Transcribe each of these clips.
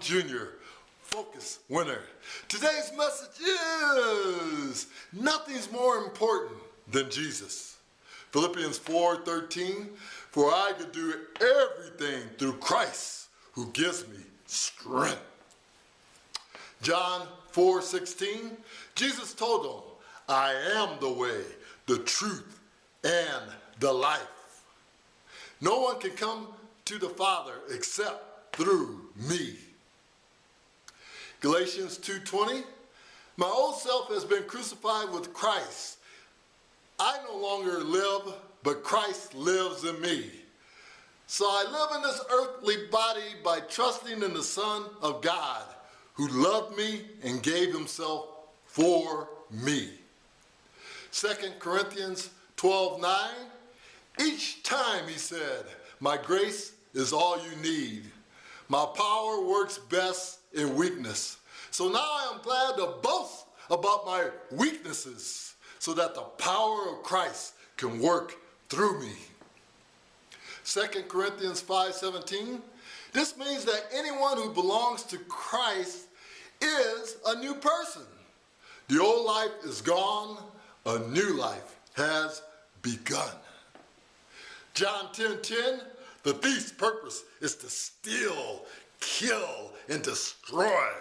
Jr., Focus Winner. Today's message is, nothing's more important than Jesus. Philippians 4:13, for I could do everything through Christ who gives me strength. John 4:16, Jesus told them, I am the way, the truth, and the life. No one can come to the Father except through me. Galatians 2:20, my old self has been crucified with Christ. I no longer live, but Christ lives in me. So I live in this earthly body by trusting in the Son of God, who loved me and gave himself for me. 2 Corinthians 12:9, each time he said, my grace is all you need. My power works best in weakness. So now I am glad to boast about my weaknesses so that the power of Christ can work through me. 2 Corinthians 5:17, this means that anyone who belongs to Christ is a new person. The old life is gone, a new life has begun. John 10:10, the thief's purpose is to steal, kill, and destroy.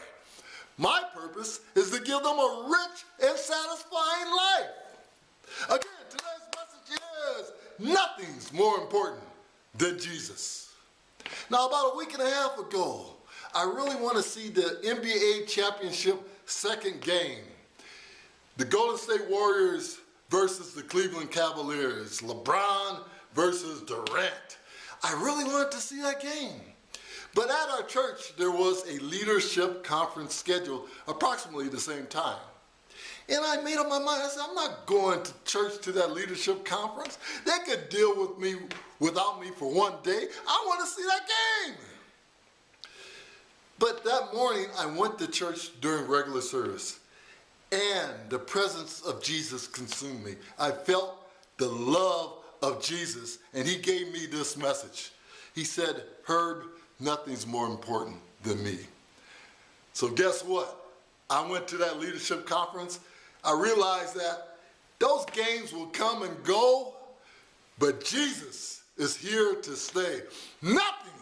My purpose is to give them a rich and satisfying life. Again, today's message is, nothing's more important than Jesus. Now, about a week and a half ago, I really want to see the NBA championship second game. The Golden State Warriors versus the Cleveland Cavaliers. LeBron versus Durant. I really wanted to see that game. But at our church, there was a leadership conference scheduled approximately the same time. And I made up my mind. I said, I'm not going to church to that leadership conference. They could deal with me without me for one day. I want to see that game. But that morning, I went to church during regular service, and the presence of Jesus consumed me. I felt the love of Jesus, and he gave me this message. He said, Herb, nothing's more important than me. So guess what? I went to that leadership conference. I realized that those games will come and go, but Jesus is here to stay. Nothing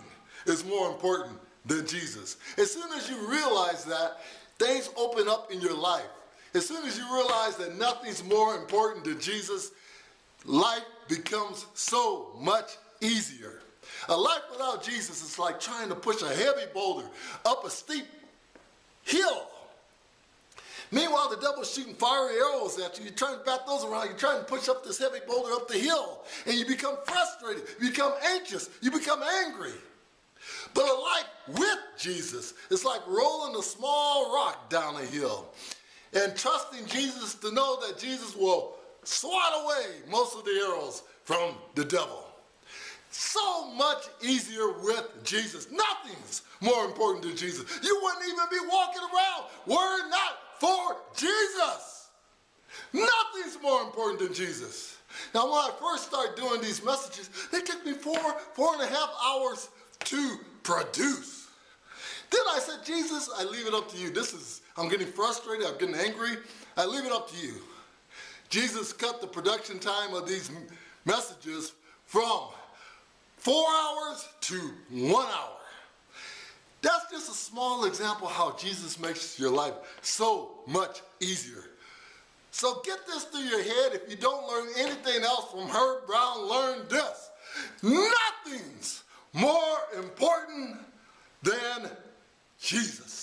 is more important than Jesus. As soon as you realize that, things open up in your life. As soon as you realize that nothing's more important than Jesus, life becomes so much easier. A life without Jesus is like trying to push a heavy boulder up a steep hill. Meanwhile, the devil's shooting fiery arrows at you. You're trying to bat those around. You're trying to push up this heavy boulder up the hill. And you become frustrated. You become anxious. You become angry. But a life with Jesus is like rolling a small rock down a hill. And trusting Jesus to know that Jesus will swat away most of the arrows from the devil. So much easier with Jesus. Nothing's more important than Jesus. You wouldn't even be walking around were it not for Jesus. Nothing's more important than Jesus. Now, when I first started doing these messages, they took me 4.5 hours to produce. Then I said, Jesus, I leave it up to you. I'm getting frustrated, I'm getting angry. I leave it up to you. Jesus cut the production time of these messages from 4 hours to 1 hour. That's just a small example how Jesus makes your life so much easier. So get this through your head. If you don't learn anything else from Herb Brown, learn this. Nothing's more important than Jesus.